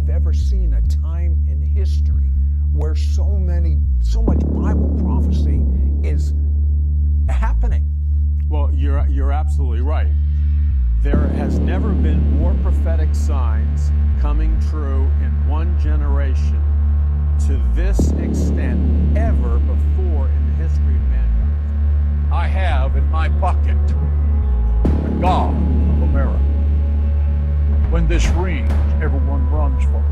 I've ever seen a time in history where so much Bible prophecy is happening. Well, you're absolutely right. There has never been more prophetic signs coming true in one generation to this extent ever before in the history of mankind. I have in my pocket the God of America. When this rings, everyone runs for it.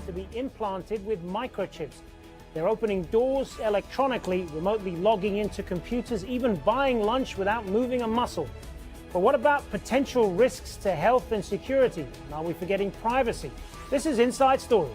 To be implanted with microchips. They're opening doors electronically, remotely logging into computers, even buying lunch without moving a muscle. But what about potential risks to health and security? And are we forgetting privacy? This is Inside Story.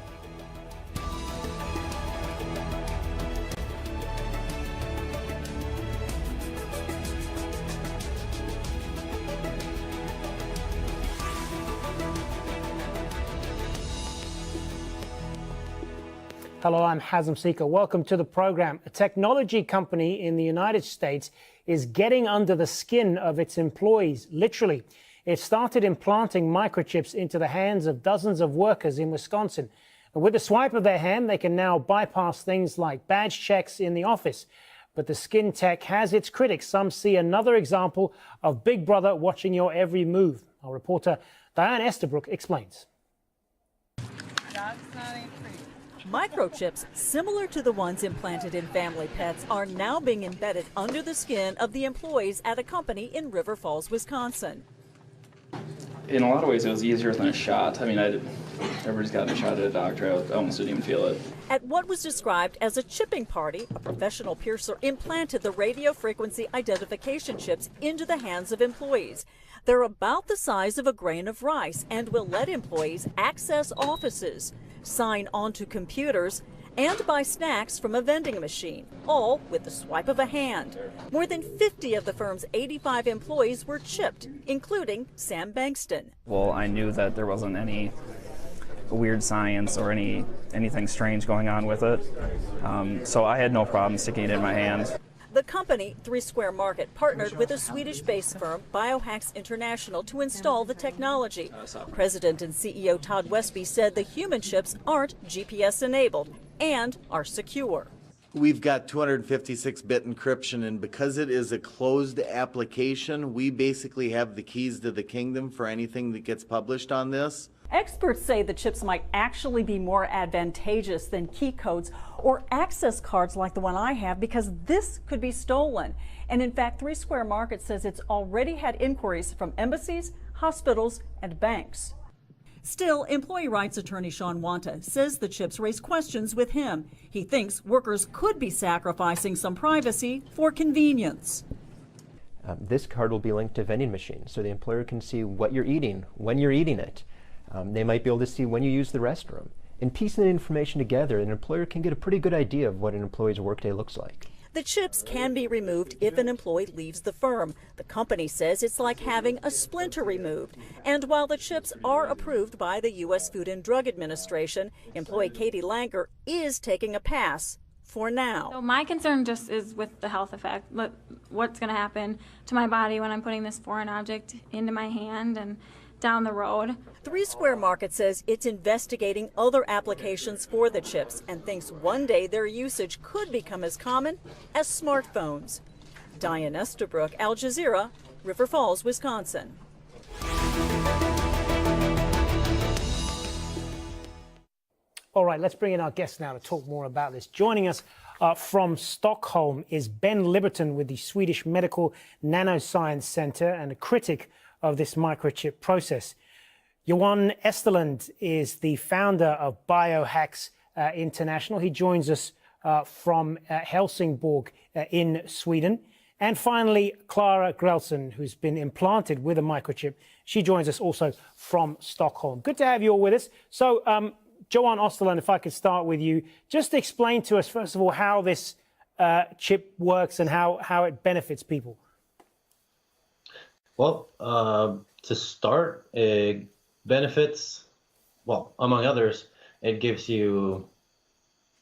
Hello, I'm Hazem Seeker. Welcome to the program. A technology company in the United States is getting under the skin of its employees, literally. It started implanting microchips into the hands of dozens of workers in Wisconsin. And with the swipe of their hand, they can now bypass things like badge checks in the office. But the skin tech has its critics. Some see another example of Big Brother watching your every move. Our reporter Diane Estabrook explains. Microchips, similar to the ones implanted in family pets, are now being embedded under the skin of the employees at a company in River Falls, Wisconsin. In a lot of ways, it was easier than a shot. I mean, everybody's gotten a shot at a doctor. I almost didn't even feel it. At what was described as a chipping party, a professional piercer implanted the radio frequency identification chips into the hands of employees. They're about the size of a grain of rice and will let employees access offices, sign onto computers, and buy snacks from a vending machine, all with the swipe of a hand. More than 50 of the firm's 85 employees were chipped, including Sam Bankston. Well, I knew that there wasn't any weird science or anything strange going on with it, so I had no problem sticking it in my hand. The company, 3 Square Market, partnered with a Swedish-based firm, Biohacks International, to install the technology. President and CEO Todd Westby said the human chips aren't GPS-enabled and are secure. We've got 256-bit encryption, and because it is a closed application, we basically have the keys to the kingdom for anything that gets published on this. Experts say the chips might actually be more advantageous than key codes or access cards like the one I have, because this could be stolen. And in fact, 3 Square Market says it's already had inquiries from embassies, hospitals, and banks. Still, employee rights attorney Sean Wanta says the chips raise questions with him. He thinks workers could be sacrificing some privacy for convenience. This card will be linked to vending machines, so the employer can see what you're eating, when you're eating it. They might be able to see when you use the restroom. And piecing that information together, an employer can get a pretty good idea of what an employee's workday looks like. The chips can be removed if an employee leaves the firm. The company says it's like having a splinter removed. And while the chips are approved by the U.S. Food and Drug Administration, employee Katie Langer is taking a pass for now. So my concern just is with the health effect. What's going to happen to my body when I'm putting this foreign object into my hand and down the road. 3 Square Market says it's investigating other applications for the chips and thinks one day their usage could become as common as smartphones. Diane Estabrook, Al Jazeera, River Falls, Wisconsin. All right, let's bring in our guest now to talk more about this. Joining us from Stockholm is Ben Liberton with the Swedish Medical Nanoscience Center and a critic of this microchip process. Johan Esterland is the founder of Biohacks International. He joins us from Helsingborg in Sweden. And finally, Clara Grelson, who's been implanted with a microchip. She joins us also from Stockholm. Good to have you all with us. So, Johan Osterland, if I could start with you, just explain to us, first of all, how this chip works and how it benefits people. Well, to start, it benefits, well, among others, it gives you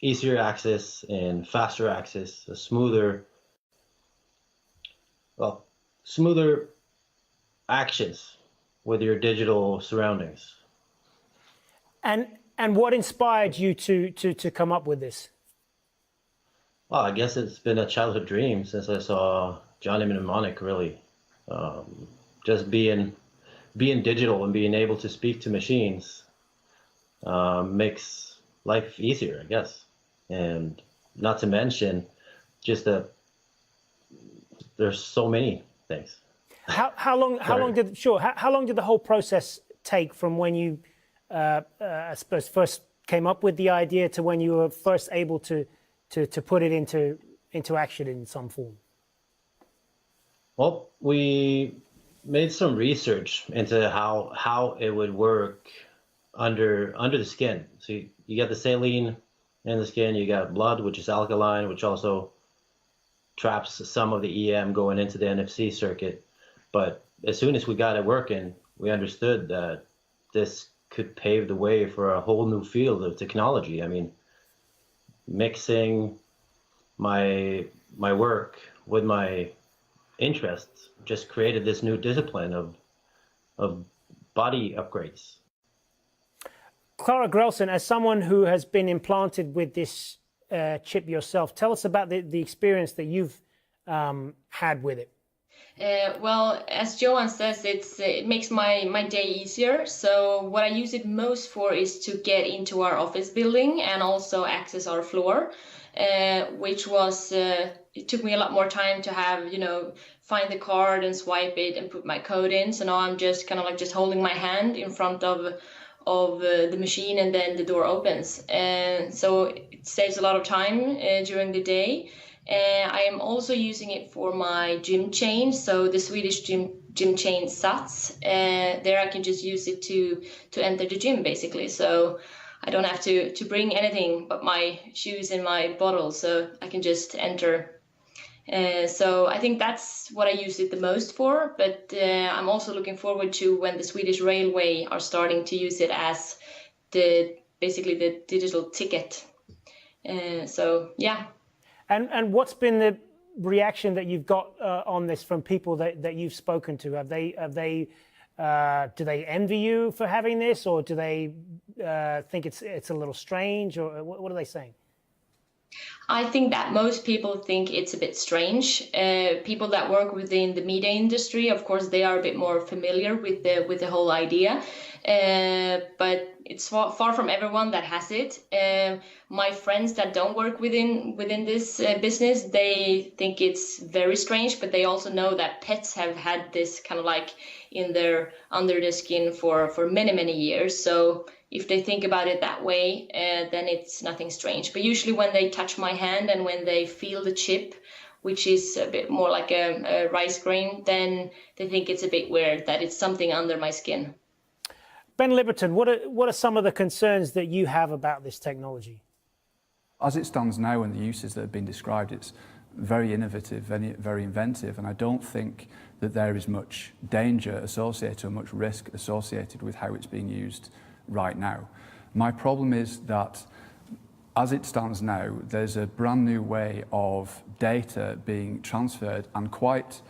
easier access and faster access, a smoother actions with your digital surroundings. And what inspired you to come up with this? Well, I guess it's been a childhood dream since I saw Johnny Mnemonic, really. Just being digital and being able to speak to machines makes life easier, I guess. And not to mention just that there's so many things. How long did the whole process take from when you I suppose first came up with the idea to when you were first able to put it into action in some form? Well, we made some research into how it would work under the skin. So you got the saline in the skin, you got blood, which is alkaline, which also traps some of the EM going into the NFC circuit. But as soon as we got it working, we understood that this could pave the way for a whole new field of technology. I mean, mixing my work with my interests just created this new discipline of body upgrades. Clara Grelson, as someone who has been implanted with this chip yourself, tell us about the experience that you've had with it. Well, as Johan says, it makes my day easier. So what I use it most for is to get into our office building and also access our floor, which was it took me a lot more time to have, find the card and swipe it and put my code in. So now I'm just kind of like just holding my hand in front of the machine, and then the door opens. And so it saves a lot of time during the day. I am also using it for my gym chain, so the Swedish gym chain Sats. There I can just use it to enter the gym, basically. So I don't have to bring anything but my shoes and my bottle, so I can just enter. So I think that's what I use it the most for, but I'm also looking forward to when the Swedish Railway are starting to use it as basically the digital ticket. So yeah. And what's been the reaction that you've got on this from people that you've spoken to? Do they envy you for having this, or do they think it's a little strange, or what are they saying? I think that most people think it's a bit strange. People that work within the media industry, of course, they are a bit more familiar with the whole idea. But it's far from everyone that has it. My friends that don't work within this business, they think it's very strange, but they also know that pets have had this kind of like under the skin for many years. So if they think about it that way, then it's nothing strange. But usually when they touch my hand and when they feel the chip, which is a bit more like a rice grain, then they think it's a bit weird that it's something under my skin. Ben Liberton, what are some of the concerns that you have about this technology? As it stands now and the uses that have been described, it's very innovative, very inventive, and I don't think that there is much danger associated or much risk associated with how it's being used right now. My problem is that as it stands now, there's a brand new way of data being transferred and quite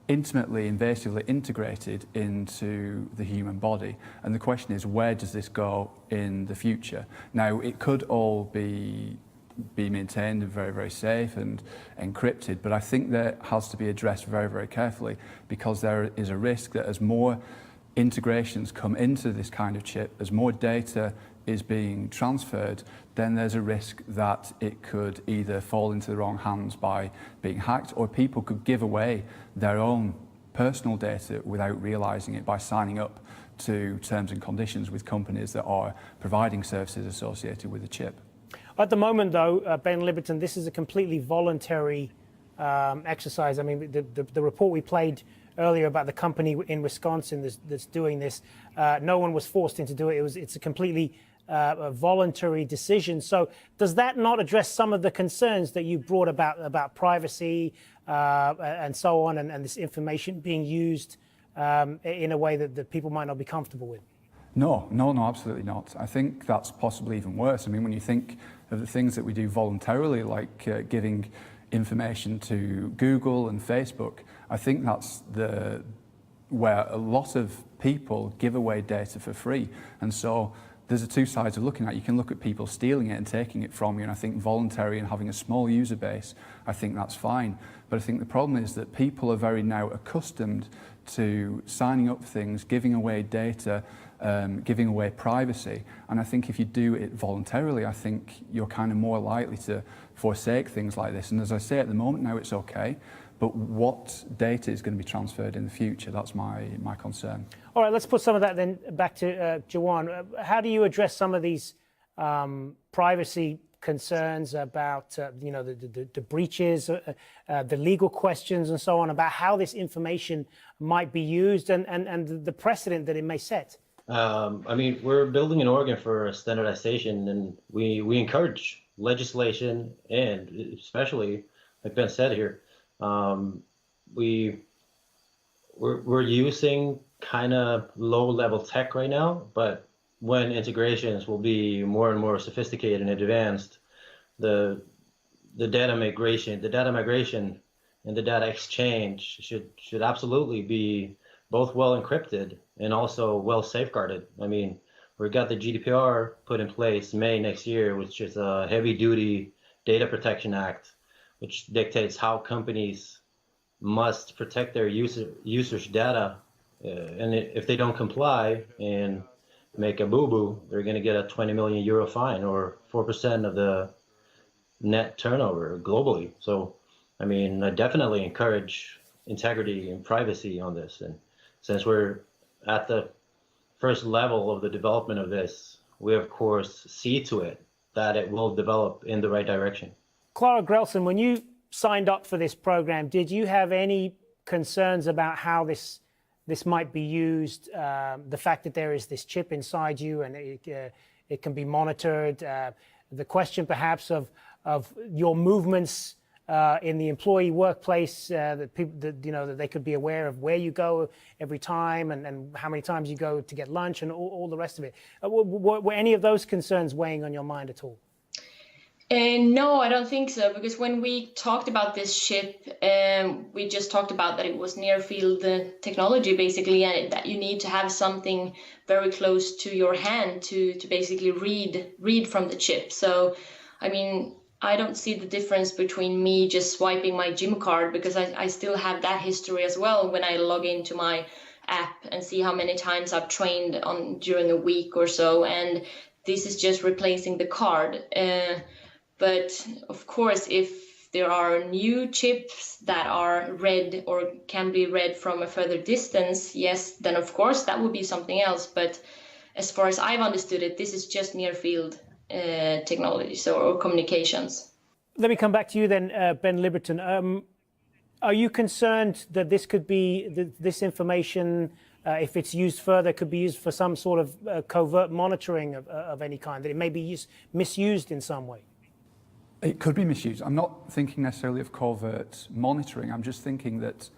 intimately, invasively integrated into the human body. And the question is, where does this go in the future? Now, it could all be maintained and very safe and encrypted, but I think that has to be addressed very carefully, because there is a risk that as more integrations come into this kind of chip, as more data is being transferred, then there's a risk that it could either fall into the wrong hands by being hacked, or people could give away their own personal data without realizing it by signing up to terms and conditions with companies that are providing services associated with the chip. At the moment, though, Ben Liberton, this is a completely voluntary exercise. I mean, the report we played earlier about the company in Wisconsin that's doing this, no one was forced into do it. It's a completely a voluntary decision. So does that not address some of the concerns that you brought about privacy and so on, and this information being used in a way that people might not be comfortable with? No, absolutely not. I think that's possibly even worse. I mean, when you think of the things that we do voluntarily, like giving information to Google and Facebook, I think that's where a lot of people give away data for free. And so there's two sides of looking at it. You can look at people stealing it and taking it from you, and I think voluntary and having a small user base, I think that's fine. But I think the problem is that people are very now accustomed to signing up for things, giving away data, giving away privacy. And I think if you do it voluntarily, I think you're kind of more likely to forsake things like this. And as I say, at the moment now it's okay, but what data is going to be transferred in the future, that's my concern. All right, let's put some of that then back to Jawan. How do you address some of these privacy concerns about the breaches, the legal questions and so on, about how this information might be used and the precedent that it may set? I mean, we're building an organ for standardization, and we encourage legislation, and especially, like Ben said here, we're using kind of low-level tech right now, but when integrations will be more and more sophisticated and advanced, the data migration and the data exchange should absolutely be both well encrypted and also well safeguarded. I mean, we've got the GDPR put in place May next year, which is a heavy-duty data protection act, which dictates how companies must protect their users' data. And if they don't comply and make a boo-boo, they're going to get a 20 million euro fine, or 4% of the net turnover globally. So, I mean, I definitely encourage integrity and privacy on this. And since we're at the first level of the development of this, we of course see to it that it will develop in the right direction. Clara Grelson, when you signed up for this program, did you have any concerns about how this might be used? The fact that there is this chip inside you and it can be monitored. The question perhaps of your movements in the employee workplace, that people, that they could be aware of where you go every time and how many times you go to get lunch and all the rest of it. Were any of those concerns weighing on your mind at all? No, I don't think so, because when we talked about this chip, we just talked about that it was near field technology, basically, and that you need to have something very close to your hand to basically read from the chip. So, I mean, I don't see the difference between me just swiping my gym card, because I still have that history as well when I log into my app and see how many times I've trained during a week or so, and this is just replacing the card. But of course, if there are new chips that are read or can be read from a further distance, yes, then of course that would be something else. But as far as I've understood it, this is just near field technology, or communications. Let me come back to you then, Ben Liberton. Are you concerned that this could be, this information, if it's used further, could be used for some sort of covert monitoring of any kind, that it may be misused in some way? It could be misused. I'm not thinking necessarily of covert monitoring. I'm just thinking that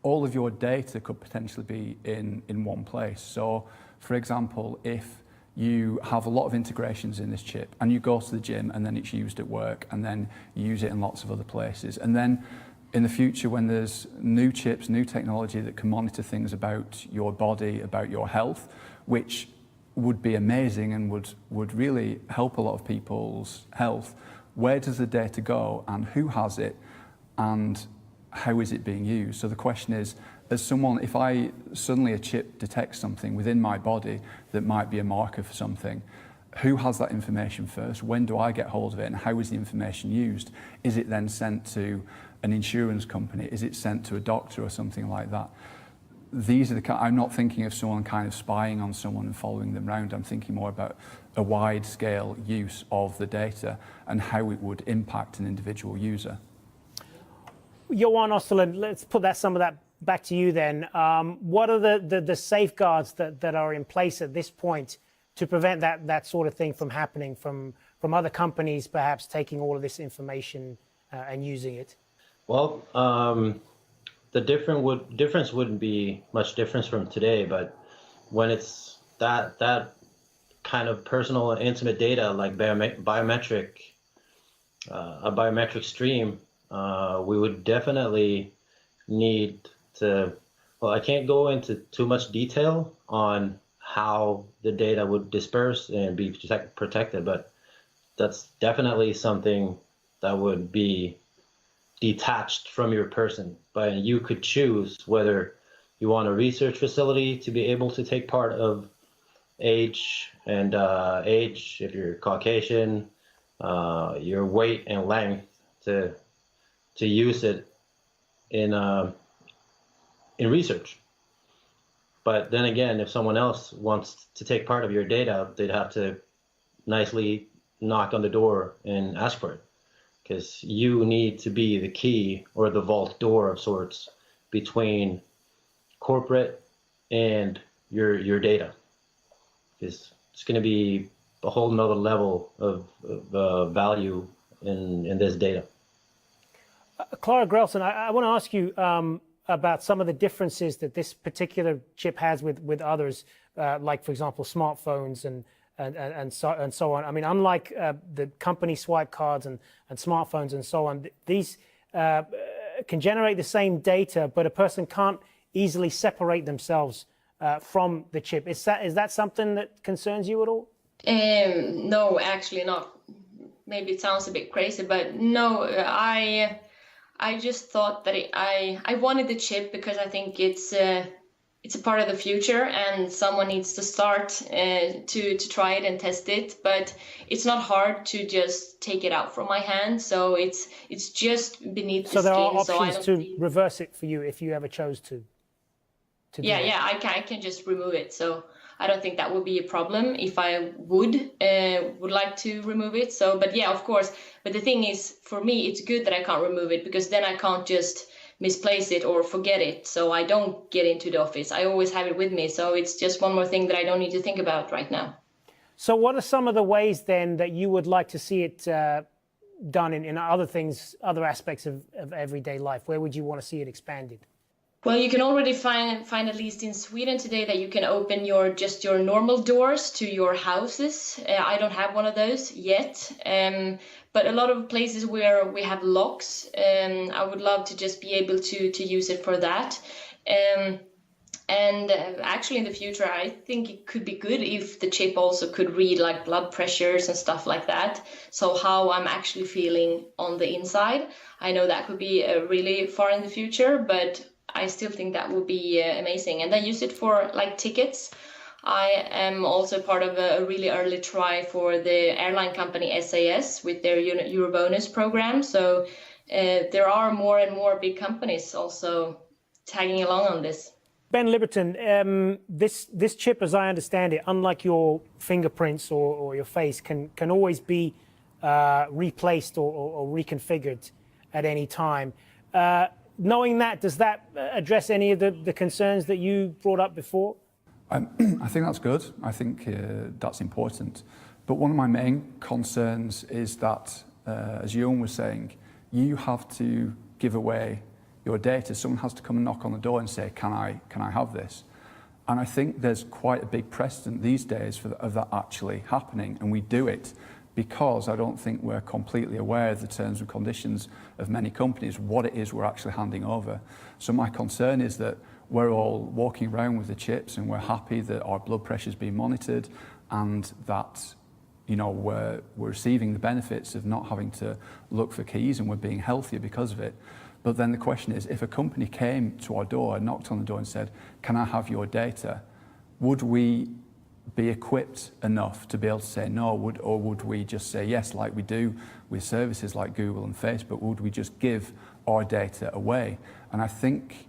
all of your data could potentially be in one place. So, for example, if you have a lot of integrations in this chip and you go to the gym and then it's used at work and then you use it in lots of other places, and then in the future when there's new chips, new technology that can monitor things about your body, about your health, which would be amazing and would really help a lot of people's health, where does the data go and who has it and how is it being used? So the question is, as someone, if suddenly a chip detects something within my body that might be a marker for something, who has that information first? When do I get hold of it and how is the information used? Is it then sent to an insurance company? Is it sent to a doctor or something like that? These are I'm not thinking of someone kind of spying on someone and following them around. I'm thinking more about a wide-scale use of the data and how it would impact an individual user. Johan Osterlund, let's put some of that back to you then. What are the safeguards that are in place at this point to prevent that sort of thing from happening from other companies perhaps taking all of this information and using it? Well, the difference wouldn't be much difference from today, but when it's that kind of personal and intimate data like biometric, a biometric stream, we would definitely need to, well, I can't go into too much detail on how the data would disperse and be protected, but that's definitely something that would be detached from your person. But you could choose whether you want a research facility to be able to take part of age, if you're Caucasian, your weight and length, to use it in research. But then again, if someone else wants to take part of your data, they'd have to nicely knock on the door and ask for it, because you need to be the key or the vault door of sorts between corporate and your data. It's going to be a whole nother level of value in this data. Clara Grelson, I want to ask you about some of the differences that this particular chip has with others, like, for example, smartphones and so on. I mean, unlike the company swipe cards and smartphones and so on, these can generate the same data, but a person can't easily separate themselves from the chip. Is that something that concerns you at all? No, actually not. Maybe it sounds a bit crazy, but no, I just thought that I wanted the chip because I think it's a part of the future, and someone needs to start to try it and test it. But it's not hard to just take it out from my hand, so it's just beneath the skin. So there are options to reverse it for you if you ever chose to. Yeah, I can just remove it. So I don't think that would be a problem if I would like to remove it. So, but yeah, of course. But the thing is, for me, it's good that I can't remove it, because then I can't just misplace it or forget it. So I don't get into the office. I always have it with me. So it's just one more thing that I don't need to think about right now. So what are some of the ways then that you would like to see it done in other things, other aspects of everyday life? Where would you want to see it expanded? Well, you can already find at least in Sweden today that you can open your normal doors to your houses. I don't have one of those yet, but a lot of places where we have locks, I would love to just be able to use it for that. And actually in the future, I think it could be good if the chip also could read like blood pressures and stuff like that. So how I'm actually feeling on the inside. I know that could be really far in the future, but I still think that would be amazing. And I use it for like tickets. I am also part of a really early try for the airline company SAS with their Eurobonus program. So there are more and more big companies also tagging along on this. Ben Liberton, this chip, as I understand it, unlike your fingerprints or your face, can always be replaced or reconfigured at any time. Knowing that, does that address any of the concerns that you brought up before? I think that's good. I think that's important. But one of my main concerns is that, as Johan was saying, you have to give away your data. Someone has to come and knock on the door and say, can I have this? And I think there's quite a big precedent these days of that actually happening, and we do it because I don't think we're completely aware of the terms and conditions of many companies, what it is we're actually handing over. So my concern is that we're all walking around with the chips and we're happy that our blood pressure is being monitored and that, you know, we're receiving the benefits of not having to look for keys and we're being healthier because of it. But then the question is, if a company came to our door, knocked on the door and said, can I have your data? Would we be equipped enough to be able to say no, or would we just say yes, like we do with services like Google and Facebook? Would we just give our data away? And I think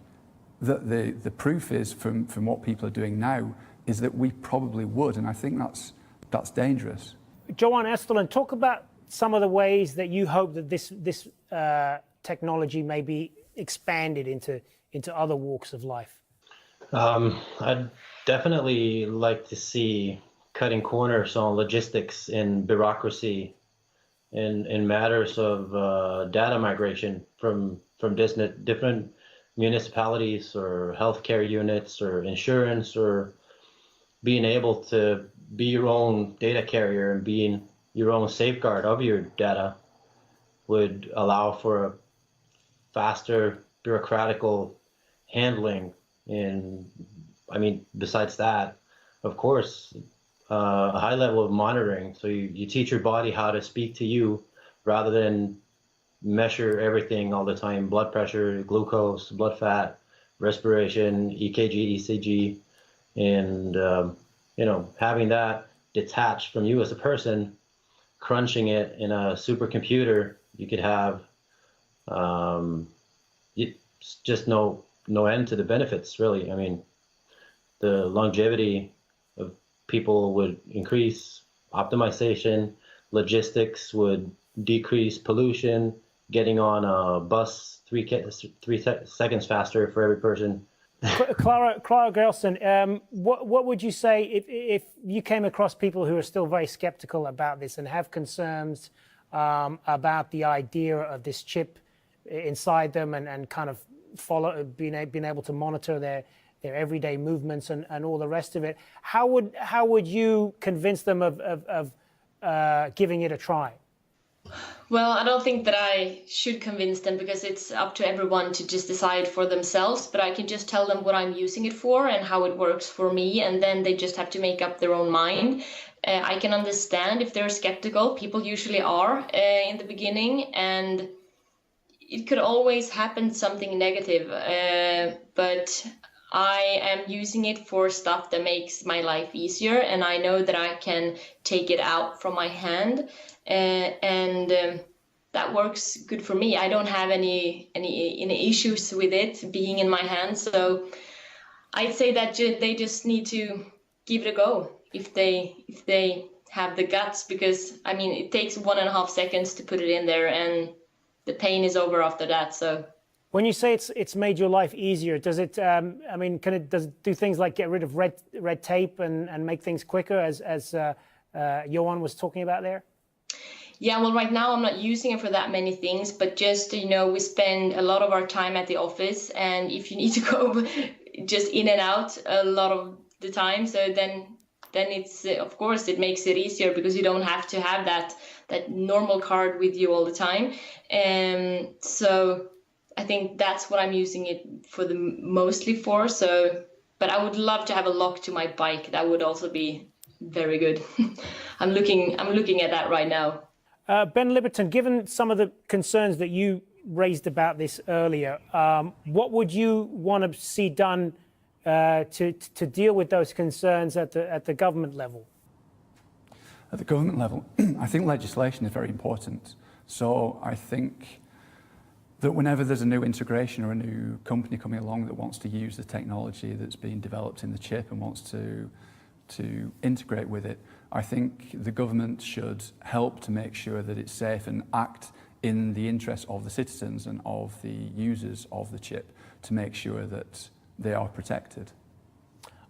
that the proof is from what people are doing now is that we probably would, and I think that's dangerous. Johan Osterlund, talk about some of the ways that you hope that this technology may be expanded into other walks of life? I'd definitely like to see cutting corners on logistics and bureaucracy in matters of data migration from different municipalities or healthcare units or insurance, or being able to be your own data carrier and being your own safeguard of your data would allow for a faster bureaucratical handling. And I mean, besides that, of course, a high level of monitoring. So you teach your body how to speak to you rather than measure everything all the time: blood pressure, glucose, blood fat, respiration, EKG, ECG, and having that detached from you as a person, crunching it in a supercomputer. You could have just no end to the benefits, really. I mean, the longevity of people would increase, optimization, logistics would decrease, pollution, getting on a bus 3 seconds faster for every person. Clara Grelson, what would you say if you came across people who are still very skeptical about this and have concerns about the idea of this chip inside them and kind of being able to monitor their everyday movements and all the rest of it? How would you convince them of giving it a try? Well, I don't think that I should convince them, because it's up to everyone to just decide for themselves. But I can just tell them what I'm using it for and how it works for me, and then they just have to make up their own mind. I can understand if they're skeptical. People usually are in the beginning, and it could always happen something negative. But I am using it for stuff that makes my life easier, and I know that I can take it out from my hand. And that works good for me. I don't have any issues with it being in my hand. So I'd say that they just need to give it a go if they have the guts, because I mean, it takes 1.5 seconds to put it in there, and the pain is over after that. So when you say it's made your life easier, does it? I mean, does it do things like get rid of red tape and make things quicker, as Johan was talking about there? Yeah, well, right now I'm not using it for that many things, but just, we spend a lot of our time at the office, and if you need to go just in and out a lot of the time, so then it's, of course, it makes it easier, because you don't have to have that normal card with you all the time. So I think that's what I'm using it for mostly for. So, but I would love to have a lock to my bike. That would also be very good. I'm looking at that right now. Ben Liberton, given some of the concerns that you raised about this earlier, what would you want to see done to deal with those concerns at the government level? At the government level, I think legislation is very important. So I think that whenever there's a new integration or a new company coming along that wants to use the technology that's being developed in the chip and wants to integrate with it, I think the government should help to make sure that it's safe and act in the interest of the citizens and of the users of the chip to make sure that they are protected.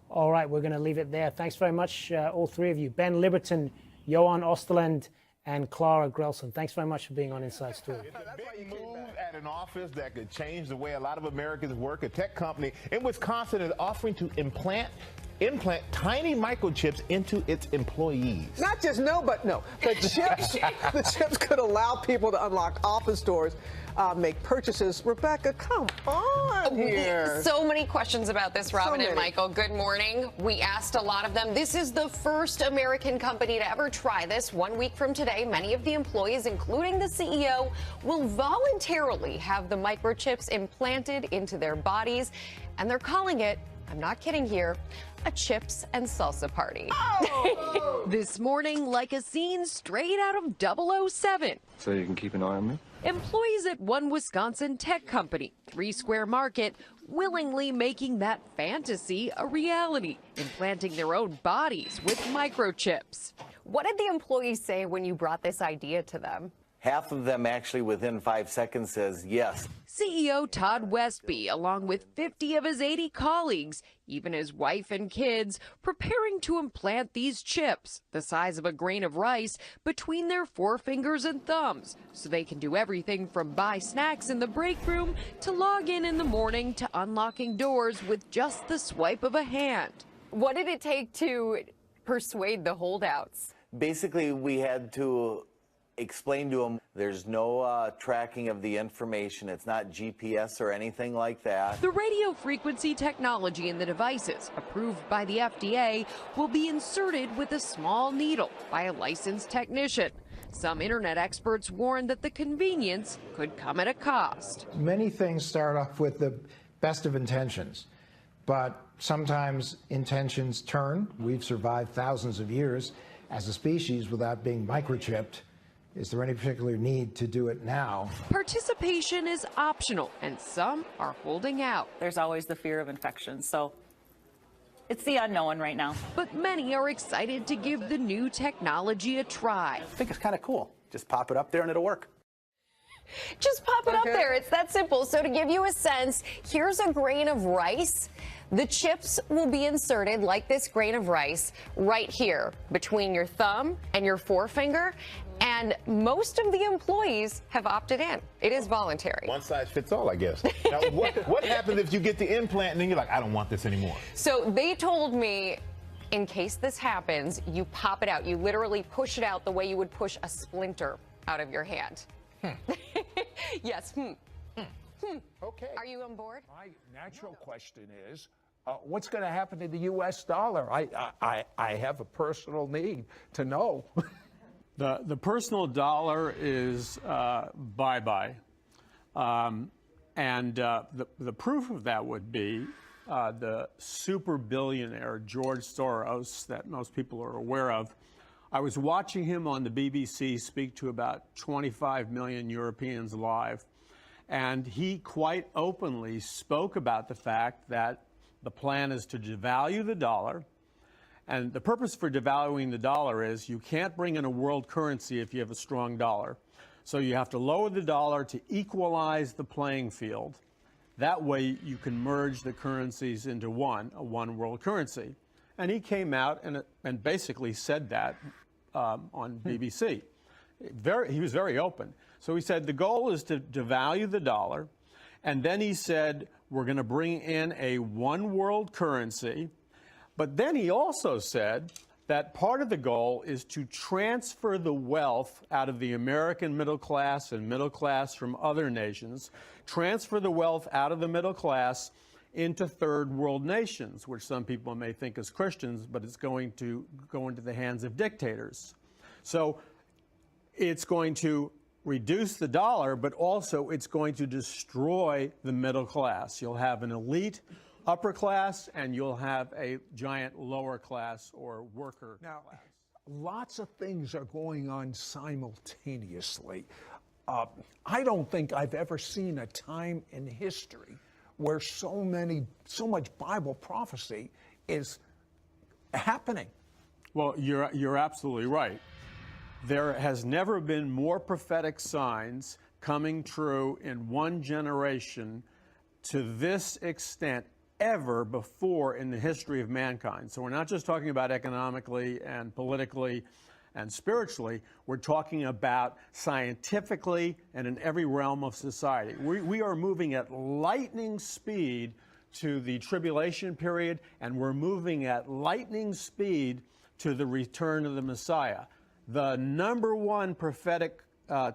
All right, we're going to leave it there. Thanks very much, all three of you. Ben Liberton, Johan Osterland, and Clara Grelson. Thanks very much for being on Inside Story. It's a big move at an office that could change the way a lot of Americans work. A tech company in Wisconsin is offering to implant tiny microchips into its employees. Not just no. The chips could allow people to unlock office doors, make purchases. Rebecca, come on here. So many questions about this, Robin and Michael. Good morning. We asked a lot of them. This is the first American company to ever try this. 1 week from today, many of the employees, including the CEO, will voluntarily have the microchips implanted into their bodies, and they're calling it, I'm not kidding here, a chips and salsa party. Oh! This morning, like a scene straight out of 007. So you can keep an eye on me? Employees at one Wisconsin tech company, 3 Square Market, willingly making that fantasy a reality, implanting their own bodies with microchips. What did the employees say when you brought this idea to them? Half of them actually within 5 seconds says yes. CEO Todd Westby, along with 50 of his 80 colleagues, even his wife and kids, preparing to implant these chips, the size of a grain of rice, between their forefingers and thumbs, so they can do everything from buy snacks in the break room to log in the morning to unlocking doors with just the swipe of a hand. What did it take to persuade the holdouts? Basically, we had to explain to them there's no tracking of the information. It's not GPS or anything like that. The radio frequency technology in the devices, approved by the FDA, will be inserted with a small needle by a licensed technician. Some internet experts warn that the convenience could come at a cost. Many things start off with the best of intentions, but sometimes intentions turn. We've survived thousands of years as a species without being microchipped. Is there any particular need to do it now? Participation is optional, and some are holding out. There's always the fear of infection, so it's the unknown right now. But many are excited to give the new technology a try. I think it's kind of cool. Just pop it up there and it'll work. Just pop it up there. It's that simple. So to give you a sense, here's a grain of rice. The chips will be inserted like this grain of rice right here between your thumb and your forefinger. And most of the employees have opted in. It is voluntary. One size fits all, I guess. Now, what happens if you get the implant and then you're like, I don't want this anymore? So they told me, in case this happens, you pop it out. You literally push it out the way you would push a splinter out of your hand. Yes. Okay. Are you on board? My natural question is, what's going to happen to the U.S. dollar? I have a personal need to know. The personal dollar is bye-bye. And the proof of that would be the super billionaire George Soros that most people are aware of. I was watching him on the BBC speak to about 25 million Europeans live, and he quite openly spoke about the fact that the plan is to devalue the dollar. And the purpose for devaluing the dollar is you can't bring in a world currency if you have a strong dollar. So you have to lower the dollar to equalize the playing field. That way you can merge the currencies into a one world currency. And he came out and basically said that on BBC. He was very open. So he said the goal is to devalue the dollar. And then he said we're going to bring in a one world currency. But then he also said that part of the goal is to transfer the wealth out of the American middle class and middle class from other nations, transfer the wealth out of the middle class into third world nations, which some people may think is Christians, but it's going to go into the hands of dictators. So it's going to reduce the dollar, but also it's going to destroy the middle class. You'll have an elite upper class, and you'll have a giant lower class or worker class. Lots of things are going on simultaneously. I don't think I've ever seen a time in history where so much Bible prophecy is happening. Well, you're absolutely right. There has never been more prophetic signs coming true in one generation to this extent ever before in the history of mankind. So we're not just talking about economically and politically and spiritually, we're talking about scientifically and in every realm of society. We are moving at lightning speed to the tribulation period, and we're moving at lightning speed to the return of the Messiah. The number one prophetic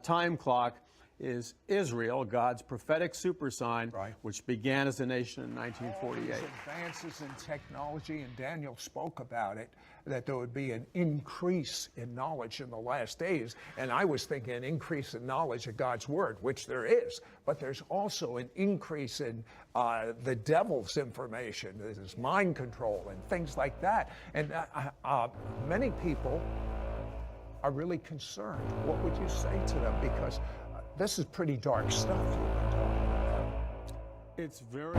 time clock is Israel, God's prophetic supersign, which began as a nation in 1948. Advances in technology, and Daniel spoke about it, that there would be an increase in knowledge in the last days. And I was thinking an increase in knowledge of God's word, which there is, but there's also an increase in the devil's information. There's mind control and things like that. And many people are really concerned. What would you say to them? Because this is pretty dark stuff you've been talking about. It's very